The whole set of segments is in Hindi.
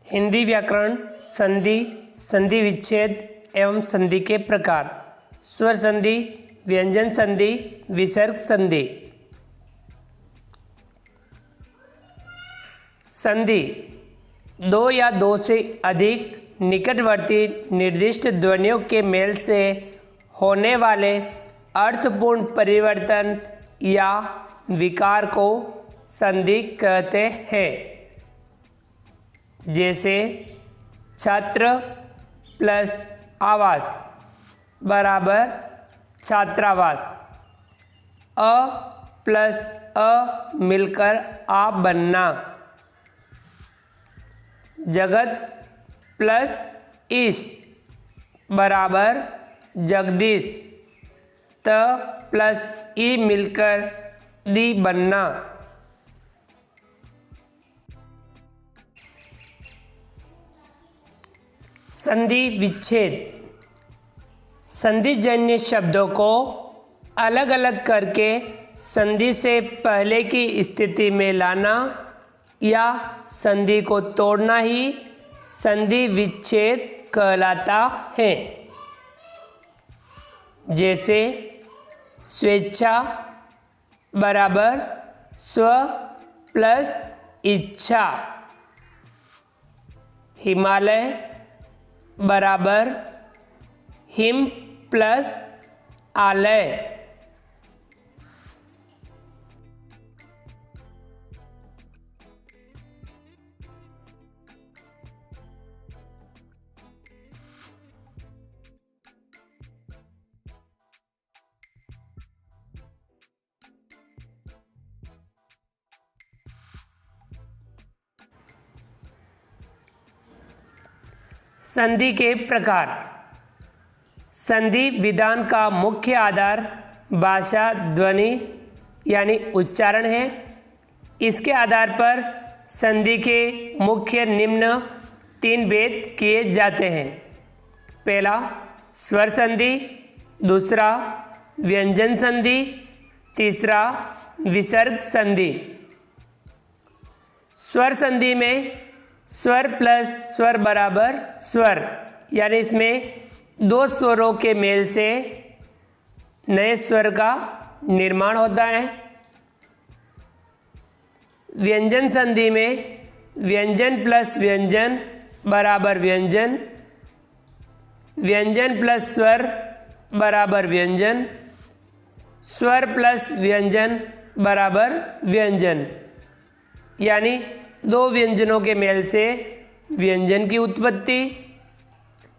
हिंदी व्याकरण, संधि, संधि विच्छेद एवं संधि के प्रकार। स्वर संधि, व्यंजन संधि, विसर्ग संधि। संधि दो या दो से अधिक निकटवर्ती निर्दिष्ट ध्वनियों के मेल से होने वाले अर्थपूर्ण परिवर्तन या विकार को संधि कहते हैं। जैसे छात्र प्लस आवास बराबर छात्रावास, अ प्लस अ मिलकर आ बनना। जगत प्लस ईश बराबर जगदीश, त प्लस ई मिलकर दी बनना। संधि विच्छेद, संधिजन्य शब्दों को अलग अलग करके संधि से पहले की स्थिति में लाना या संधि को तोड़ना ही संधि विच्छेद कहलाता है। जैसे स्वेच्छा बराबर स्व प्लस इच्छा, हिमालय बराबर हिम प्लस आलय। संधि के प्रकार। संधि विधान का मुख्य आधार भाषा ध्वनि यानी उच्चारण है। इसके आधार पर संधि के मुख्य निम्न 3 भेद किए जाते हैं। पहला स्वर संधि, दूसरा व्यंजन संधि, तीसरा विसर्ग संधि। स्वर संधि में स्वर प्लस स्वर बराबर स्वर, यानी इसमें 2 स्वरों के मेल से नए स्वर का निर्माण होता है। व्यंजन संधि में व्यंजन प्लस व्यंजन बराबर व्यंजन, व्यंजन प्लस स्वर बराबर व्यंजन, स्वर प्लस व्यंजन बराबर व्यंजन, यानी 2 व्यंजनों के मेल से व्यंजन की उत्पत्ति,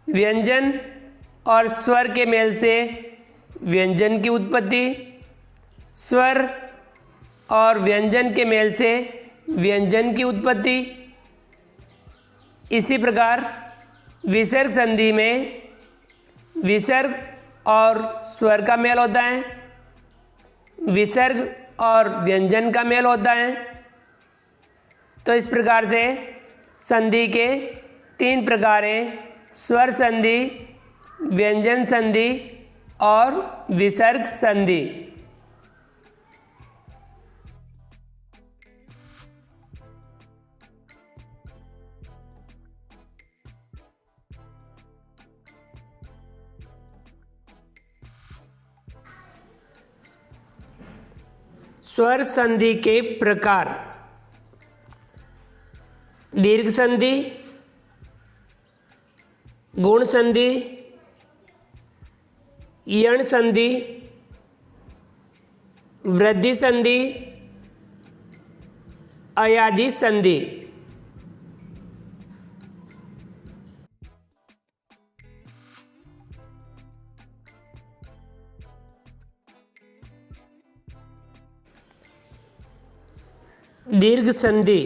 व्यंजन और स्वर के मेल से व्यंजन की उत्पत्ति, स्वर और व्यंजन के मेल से व्यंजन की उत्पत्ति। इसी प्रकार विसर्ग संधि में विसर्ग और स्वर का मेल होता है, विसर्ग और व्यंजन का मेल होता है। तो इस प्रकार से संधि के 3 प्रकार हैं: स्वर संधि, व्यंजन संधि और विसर्ग संधि। स्वर संधि के प्रकार। दीर्घ संधि, गुण संधि, यण संधि, वृद्धि संधि, अयादि संधि। दीर्घ संधि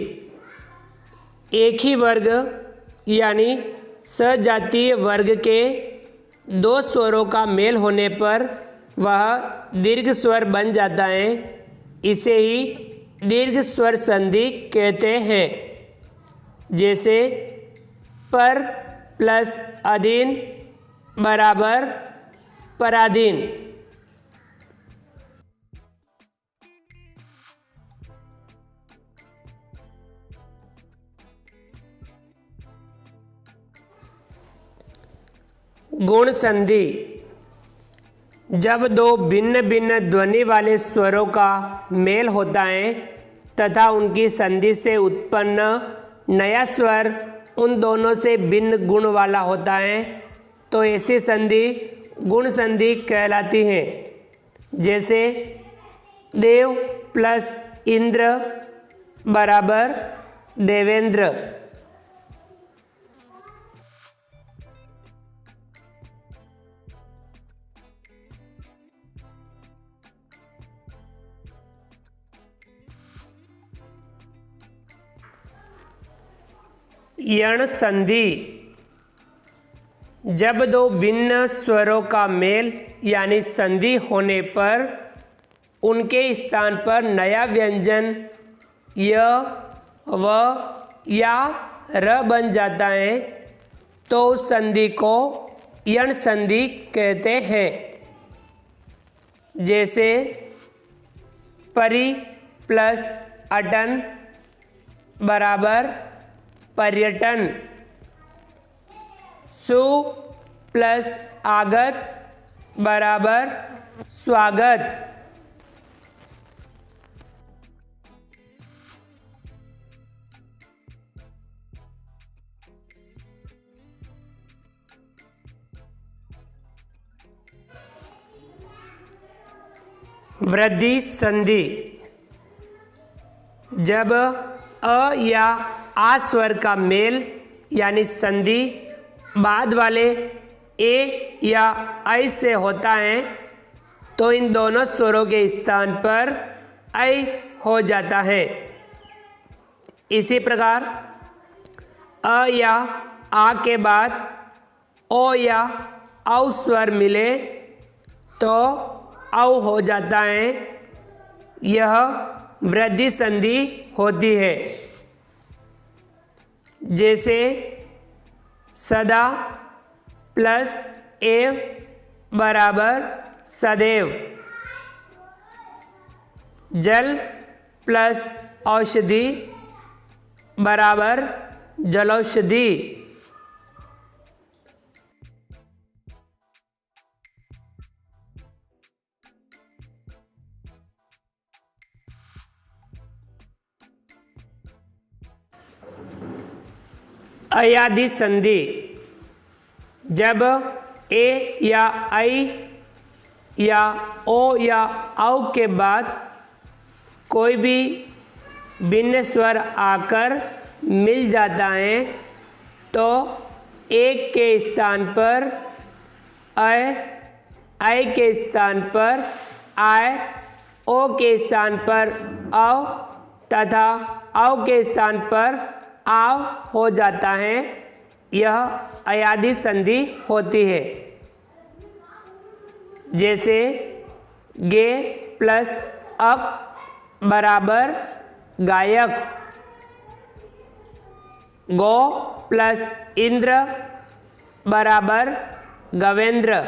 एक ही वर्ग यानी सजातीय वर्ग के 2 स्वरों का मेल होने पर वह दीर्घ स्वर बन जाता है। इसे ही दीर्घ स्वर संधि कहते हैं। जैसे पर प्लस अधीन बराबर पराधीन। गुण संधि। जब दो भिन्न भिन्न ध्वनि वाले स्वरों का मेल होता है तथा उनकी संधि से उत्पन्न नया स्वर उन दोनों से भिन्न गुण वाला होता है तो ऐसी संधि गुण संधि कहलाती है। जैसे देव प्लस इंद्र बराबर देवेंद्र। यण संधि। जब दो भिन्न स्वरों का मेल यानी संधि होने पर उनके स्थान पर नया व्यंजन य, व या र बन जाता है तो उस संधि को यण संधि कहते हैं। जैसे परि प्लस अटन बराबर पर्यटन। सु प्लस आगत बराबर स्वागत। वृद्धि संधि। जब अ या आ स्वर का मेल यानी संधि बाद वाले ए या ऐ से होता है तो इन दोनों स्वरों के स्थान पर ऐ हो जाता है। इसी प्रकार अ या आ के बाद ओ या औ स्वर मिले तो औ हो जाता है। यह वृद्धि संधि होती है। जैसे सदा प्लस एव बराबर सदैव। जल प्लस औषधि बराबर जलौषधि। अयादि संधि। जब ए या ऐ या ओ या औ के बाद कोई भी भिन्न स्वर आकर मिल जाता है तो एक के स्थान पर ऐ के स्थान पर आय, ओ के स्थान पर औ तथा औ के स्थान पर आव हो जाता है। यह अयादि संधि होती है। जैसे गे प्लस अक बराबर गायक। गो प्लस इंद्र बराबर गवेंद्र।